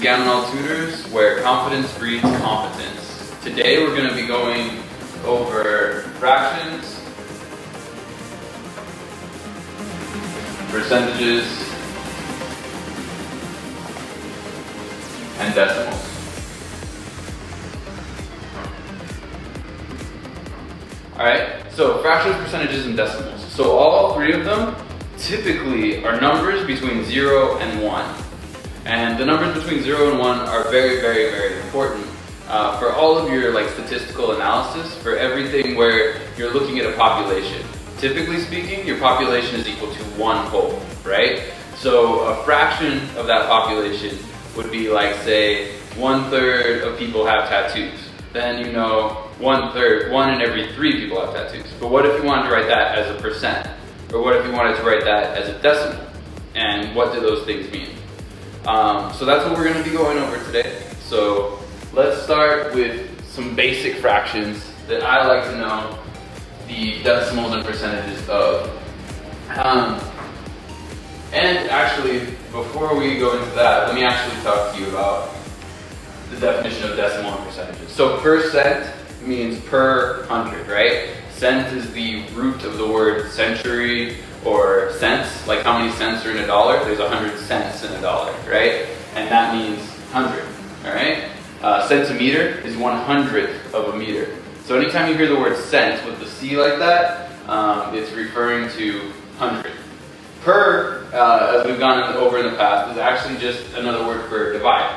Gamonal Tutors, where confidence breeds competence. Today we're going to be going over fractions, percentages, and decimals. Alright, so fractions, percentages, and decimals. So all three of them typically are numbers between 0 and 1. And the numbers between 0 and 1 are very, very, very important for all of your statistical analysis, for everything where you're looking at a population. Typically speaking, your population is equal to one whole, right? So a fraction of that population would be like, say, 1/3 of people have tattoos. Then you know 1/3, 1 in every 3 people have tattoos. But what if you wanted to write that as a percent? Or what if you wanted to write that as a decimal? And what do those things mean? So that's what we're going to be going over today. So let's start with some basic fractions that I like to know the decimals and percentages of. And actually, before we go into that, let me actually talk to you about the definition of decimal and percentages. So percent means per 100, right? Cent is the root of the word century or cents, like how many cents are in a dollar. There's 100 cents in a dollar, right? And that means 100, all right? Centimeter is 1/100th of a meter. So anytime you hear the word cent with the C like that, it's referring to 100. Per, as we've gone over in the past, is actually just another word for divide.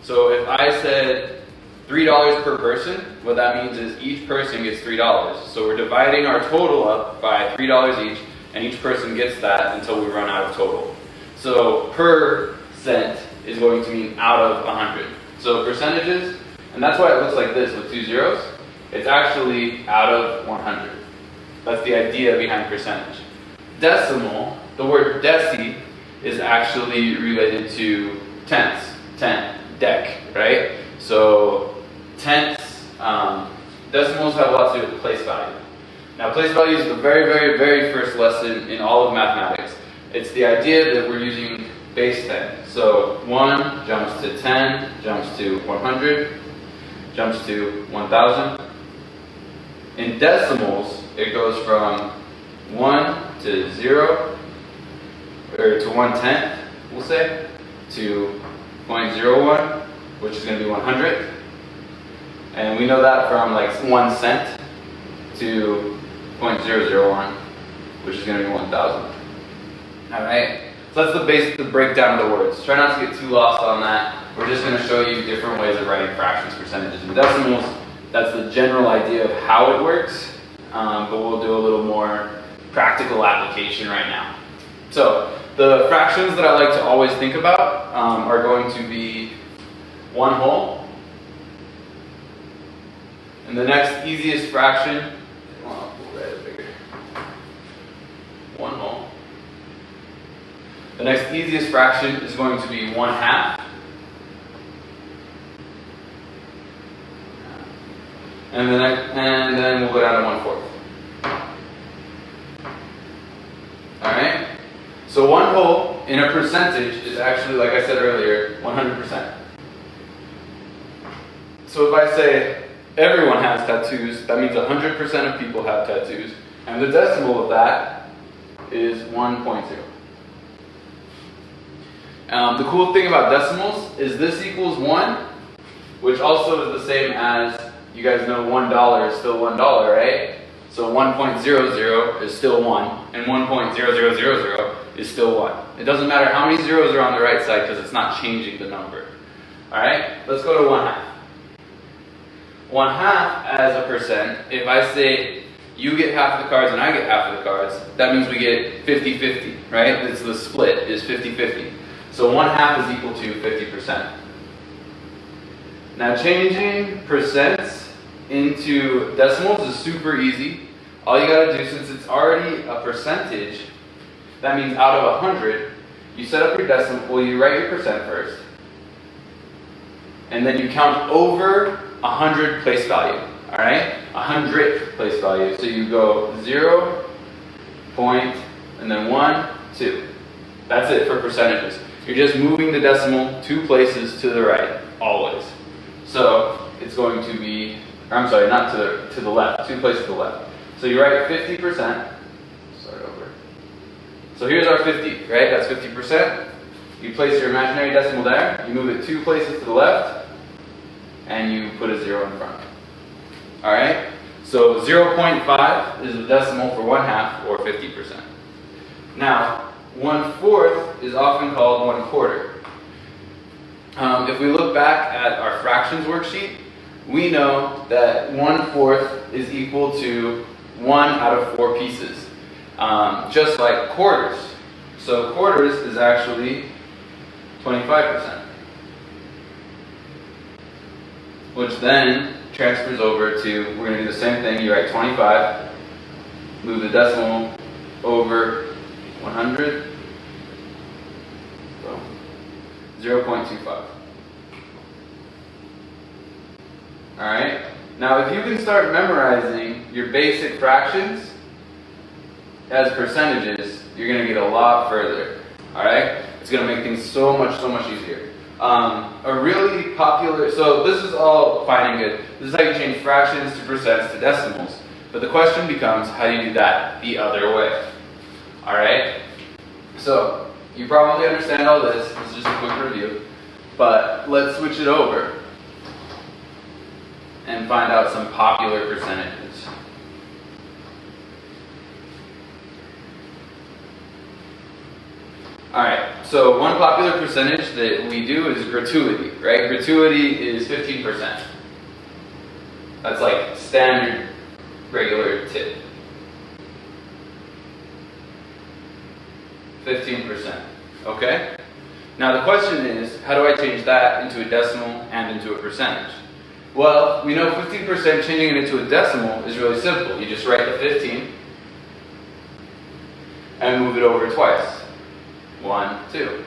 So if I said $3 per person, what that means is each person gets $3. So we're dividing our total up by $3 each, and each person gets that until we run out of total. So per cent is going to mean out of 100. So percentages, and that's why it looks like this with 2 zeros, it's actually out of 100. That's the idea behind percentage. Decimal, the word deci is actually related to tenths, 10, dec, right? So tenths, decimals have a lot to do with place value. Now place value is the very, very, very first lesson in all of mathematics. It's the idea that we're using base 10. So 1 jumps to 10, jumps to 100, jumps to 1,000. In decimals, it goes from 1 to 0, or to 1/10, we'll say, to 0.01, which is going to be 100. And we know that from 1 cent to 0.001, which is going to be 1,000. Alright, so that's the breakdown of the words. Try not to get too lost on that. We're just going to show you different ways of writing fractions, percentages, and decimals. That's the general idea of how it works, but we'll do a little more practical application right now. So the fractions that I like to always think about are going to be 1 whole, and the next easiest fraction, well, we'll write it bigger, 1 whole. The next easiest fraction is going to be 1/2. And then we'll go down to 1/4. Alright? So 1 whole in a percentage is actually, like I said earlier, 100%. So if I say everyone has tattoos, that means 100% of people have tattoos. And the decimal of that is 1.0. The cool thing about decimals is this equals 1, which also is the same as, you guys know $1 is still $1, right? So 1.00 is still 1, and 1.0000 is still 1. It doesn't matter how many zeros are on the right side because it's not changing the number. Alright, let's go to 1/2. 1/2 as a percent, if I say you get half of the cards and I get half of the cards, that means we get 50-50, right? It's the split is 50-50. So 1/2 is equal to 50%. Now changing percents into decimals is super easy. All you gotta do, since it's already a percentage, that means out of 100, you set up your decimal, well, you write your percent first, and then you count over 100 place value, all right? 100th place value. So you go 0, point, and then 1, 2. That's it for percentages. You're just moving the decimal 2 places to the right, always. So it's going to be, or I'm sorry, not to the left, 2 places to the left. So you write 50%, start over. So here's our 50, right? That's 50%. You place your imaginary decimal there, you move it 2 places to the left, and you put a 0 in front. Alright? So 0.5 is the decimal for 1/2 or 50%. Now, 1/4 is often called 1/4. If we look back at our fractions worksheet, we know that 1/4 is equal to 1 out of 4 pieces. Just like quarters. So quarters is actually 25%. Which then transfers over to, we're going to do the same thing, you write 25, move the decimal over 100, so 0.25. Alright, now if you can start memorizing your basic fractions as percentages, you're going to get a lot further. Alright, it's going to make things so much easier. A really popular, so this is all fine and good. This is how you change fractions to percents to decimals. But the question becomes, how do you do that the other way? Alright? So, you probably understand all this. This is just a quick review. But let's switch it over and find out some popular percentages. Alright, so one popular percentage that we do is gratuity, right? Gratuity is 15%. That's like standard, regular tip. 15%, okay? Now the question is, how do I change that into a decimal and into a percentage? Well, we know 15% changing it into a decimal is really simple. You just write the 15 and move it over twice. 1, 2.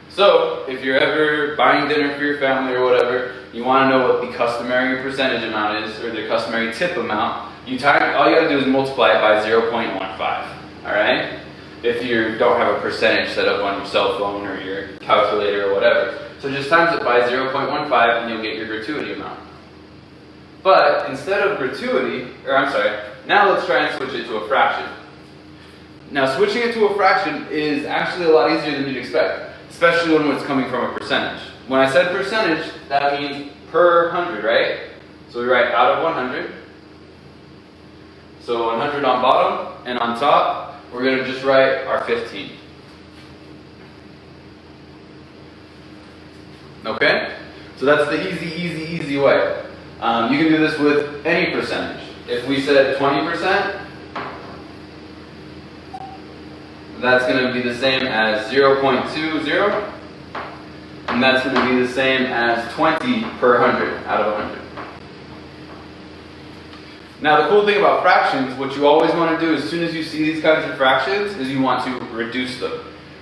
So, if you're ever buying dinner for your family or whatever, you want to know what the customary percentage amount is, or the customary tip amount, all you gotta do is multiply it by 0.15, alright? If you don't have a percentage set up on your cell phone or your calculator or whatever. So just times it by 0.15 and you'll get your gratuity amount. But instead of gratuity, now let's try and switch it to a fraction. Now switching it to a fraction is actually a lot easier than you'd expect, especially when it's coming from a percentage. When I said percentage, that means per 100, right? So we write out of 100. So 100 on bottom, and on top, we're going to just write our 15. Okay? So that's the easy way. You can do this with any percentage. If we said 20%, that's going to be the same as 0.20, and that's going to be the same as 20 per 100 out of 100. Now the cool thing about fractions, what you always want to do as soon as you see these kinds of fractions is you want to reduce them.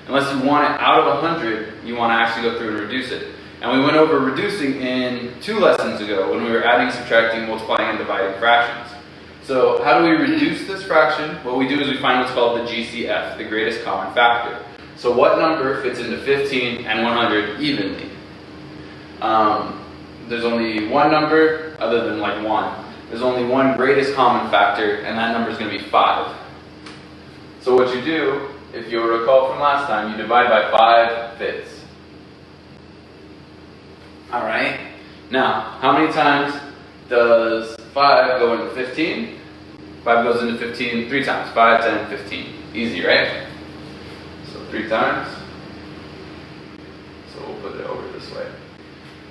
Unless you want it out of 100, you want to actually go through and reduce it. And we went over reducing in 2 lessons ago when we were adding, subtracting, multiplying, and dividing fractions. So how do we reduce this fraction? What we do is we find what's called the GCF, the greatest common factor. So what number fits into 15 and 100 evenly? There's only one number, other than like 1. There's only one greatest common factor, and that number is going to be 5. So what you do, if you'll recall from last time, you divide by 5 fifths. Alright? Now, how many times does 5 go into 15? 5 goes into 15 3 times. 5, 10, 15. Easy, right? So 3 times. So we'll put it over this way.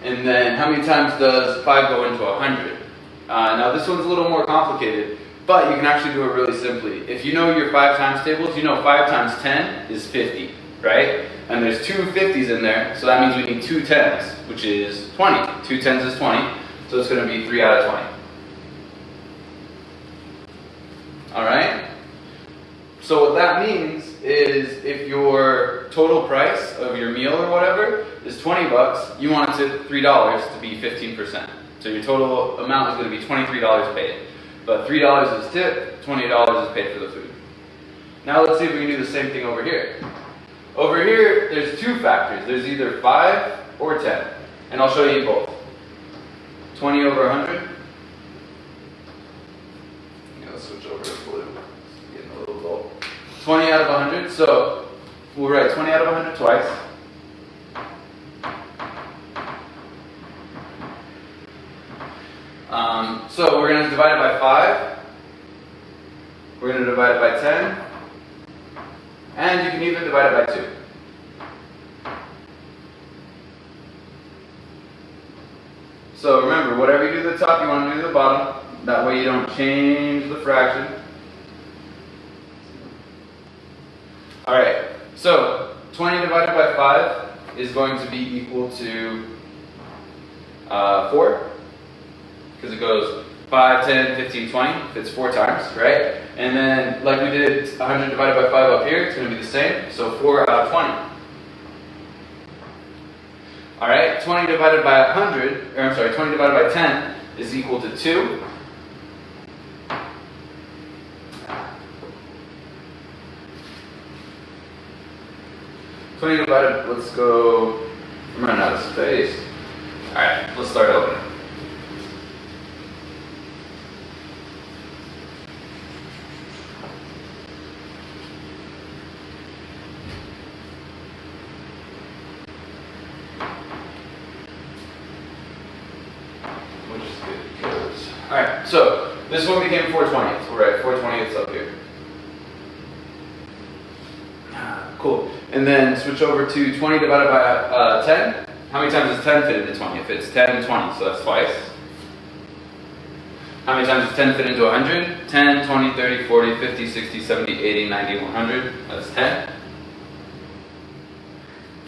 And then how many times does 5 go into 100? Now this one's a little more complicated, but you can actually do it really simply. If you know your 5 times tables, you know 5 times 10 is 50, right? And there's 2 50s in there, so that means we need 2 10s, which is 20. 2 10s is 20, so it's going to be 3 out of 20. Alright? So what that means is if your total price of your meal or whatever is 20 bucks, you want it to $3 to be 15%. So your total amount is going to be $23 paid. But $3 is tip, $20 is paid for the food. Now let's see if we can do the same thing over here. Over here, there's two factors. There's either 5 or 10. And I'll show you both. 20 over 100. Let's switch over to blue. It's getting a little dull. 20 out of 100. So we'll write 20 out of 100 twice. So we're going to divide it by 5. We're going to divide it by 10. And you can even divide it by 2. So remember, whatever you do at the top, you want to do at the bottom. That way you don't change the fraction. Alright, so 20 divided by 5 is going to be equal to 4. Because it goes 5, 10, 15, 20. Fits 4 times, right? And then, like we did 100 divided by 5 up here, it's going to be the same. So 4 out of 20. Alright, 20 divided by 100, or I'm sorry, 20 divided by 10 is equal to 2. Let's go, I'm running out of space. Alright, let's start over. Alright, so this one became 4/20. We'll write 4/20 up here. Cool. And then switch over to 20 divided by 10. How many times does 10 fit into 20? It fits 10 and 20, so that's twice. How many times does 10 fit into 100? 10, 20, 30, 40, 50, 60, 70, 80, 90, 100. That's 10.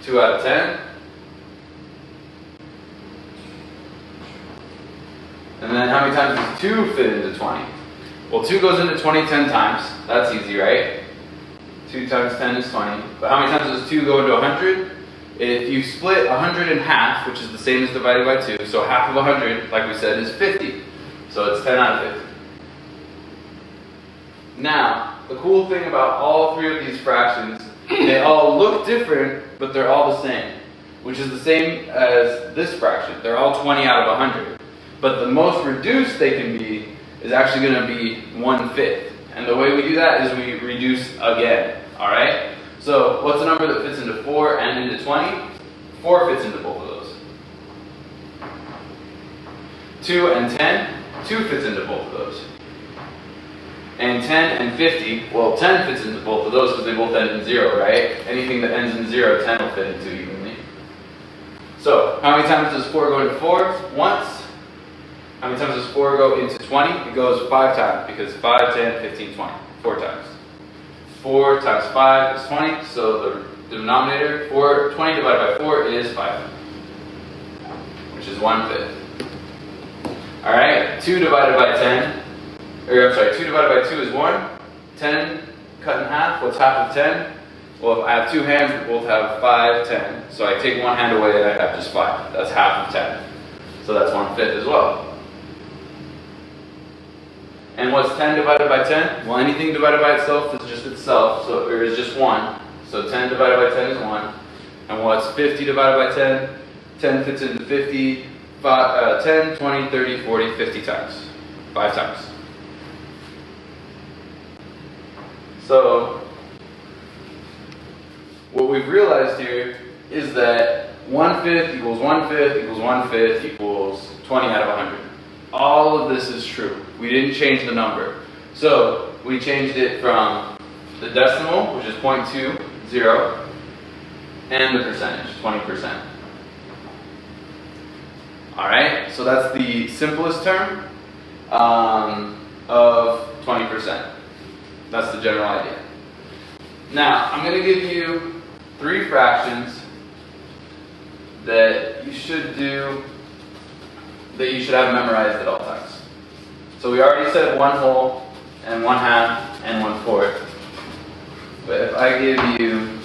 2 out of 10. And then how many times does 2 fit into 20? Well, 2 goes into 20 10 times. That's easy, right? 2 times 10 is 20. But how many times does 2 go into 100? If you split 100 in half, which is the same as divided by 2, so half of 100, like we said, is 50. So it's 10 out of 50. Now, the cool thing about all three of these fractions, they all look different, but they're all the same. Which is the same as this fraction. They're all 20 out of 100. But the most reduced they can be is actually going to be 1/5. And the way we do that is we reduce again. Alright? So what's a number that fits into 4 and into 20? 4 fits into both of those. 2 and 10, 2 fits into both of those. And 10 and 50, well 10 fits into both of those because they both end in 0, right? Anything that ends in 0, 10 will fit into evenly. So, how many times does 4 go into 4? Once. How many times does 4 go into 20? It goes 5 times, because 5, 10, 15, 20. 4 times. 4 times 5 is 20, so the denominator, 20 divided by 4 is 5. Which is 1/5. Alright, 2 divided by 10, or I'm sorry, 2 divided by 2 is 1. 10 cut in half, what's half of 10? Well, if I have 2 hands, we both have 5, 10. So I take one hand away and I have just 5. That's half of 10. So that's 1/5 as well. And what's 10 divided by 10? Well, anything divided by itself is just itself, so or is just 1. So 10 divided by 10 is 1. And what's 50 divided by 10? 10 fits into 50, 10, 20, 30, 40, 50 times. 5 times. So, what we've realized here is that 1/5 equals 1/5 equals 1/5 equals 20 out of 100. All of this is true. We didn't change the number. So we changed it from the decimal, which is 0.20, and the percentage, 20%. Alright, so that's the simplest term of 20%. That's the general idea. Now, I'm going to give you 3 fractions that you should do, that you should have memorized at all times. So we already said 1 whole, and 1/2, and 1/4. But if I give you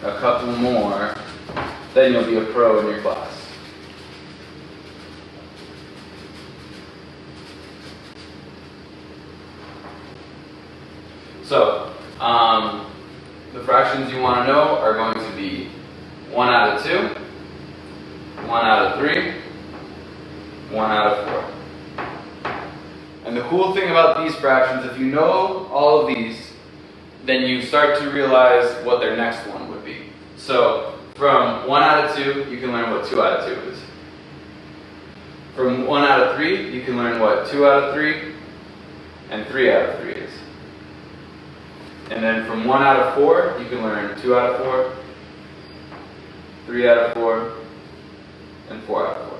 a couple more, then you'll be a pro in your class. So, the fractions you want to know are going to be out of 2, 1 out of 3, 1 out of 4. And the cool thing about these fractions, if you know all of these, then you start to realize what their next one would be. So from 1 out of 2, you can learn what 2 out of 2 is. From 1 out of 3, you can learn what 2 out of 3 and 3 out of 3 is. And then from 1 out of 4, you can learn 2 out of 4, 3 out of 4, and 4 out of 4.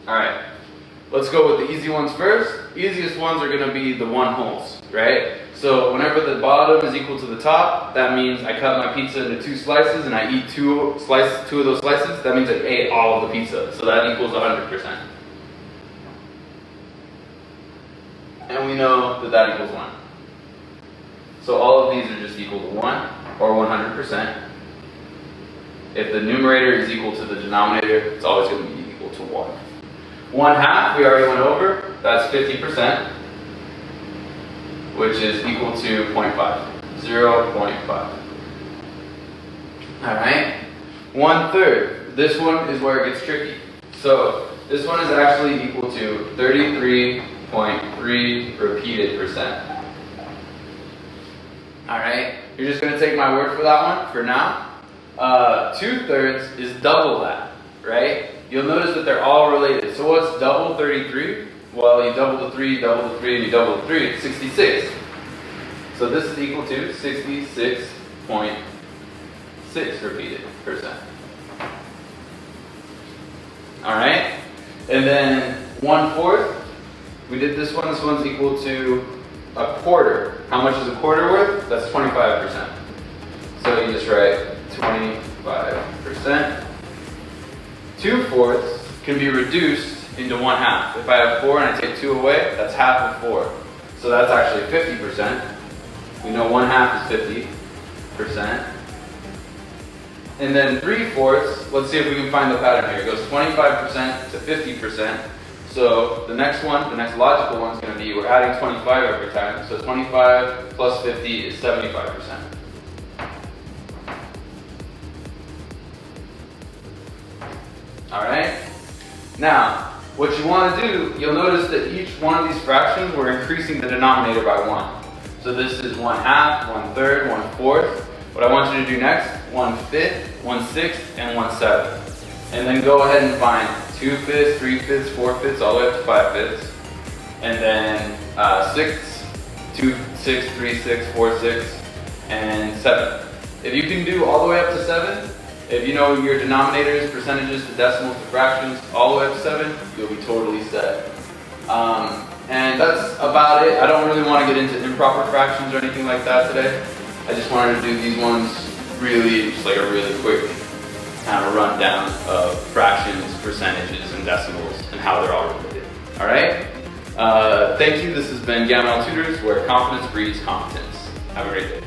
Alright, let's go with the easy ones first. Easiest ones are going to be the 1 wholes, right? So whenever the bottom is equal to the top, that means I cut my pizza into 2 slices and I eat 2 of those slices. That means I ate all of the pizza. So that equals 100%. And we know that that equals 1. So all of these are just equal to 1 or 100%. If the numerator is equal to the denominator, it's always going to be equal to 1. 1/2, we already went over, that's 50%, which is equal to 0.5. 0.5. Alright? 1/3, this one is where it gets tricky. So this one is actually equal to 33.3 repeated percent. Alright? You're just going to take my word for that one for now. 2/3 is double that, right? You'll notice that they're all related. So what's double 33? Well, you double the 3, double the 3, and you double the 3, it's 66. So this is equal to 66.6 repeated percent. Alright? And then 1/4, we did this one. This one's equal to a quarter. How much is a quarter worth? That's 25%. So you just write 25%. 2/4 can be reduced into 1/2. If I have 4 and I take 2 away, that's half of 4. So that's actually 50%. We know 1/2 is 50%. And then 3/4, let's see if we can find the pattern here. It goes 25% to 50%. So the next one, the next logical one is going to be, we're adding 25 every time. So 25 plus 50 is 75%. Alright? Now, what you want to do, you'll notice that each one of these fractions, we're increasing the denominator by 1. So this is 1/2, 1/3, 1/4. What I want you to do next, 1/5, 1/6, and 1/7. And then go ahead and find 2/5, 3/5, 4/5, all the way up to 5/5. And then 6, 2, 6, 3, 6, 4, 6, and 7. If you can do all the way up to 7, if you know your denominators, percentages to decimals to fractions, all the way up to 7, you'll be totally set. And that's about it. I don't really want to get into improper fractions or anything like that today. I just wanted to do these ones really, just like a really quick kind of rundown of fractions, percentages, and decimals, and how they're all related. Alright? Thank you. This has been Gamonal Tutors, where confidence breeds competence. Have a great day.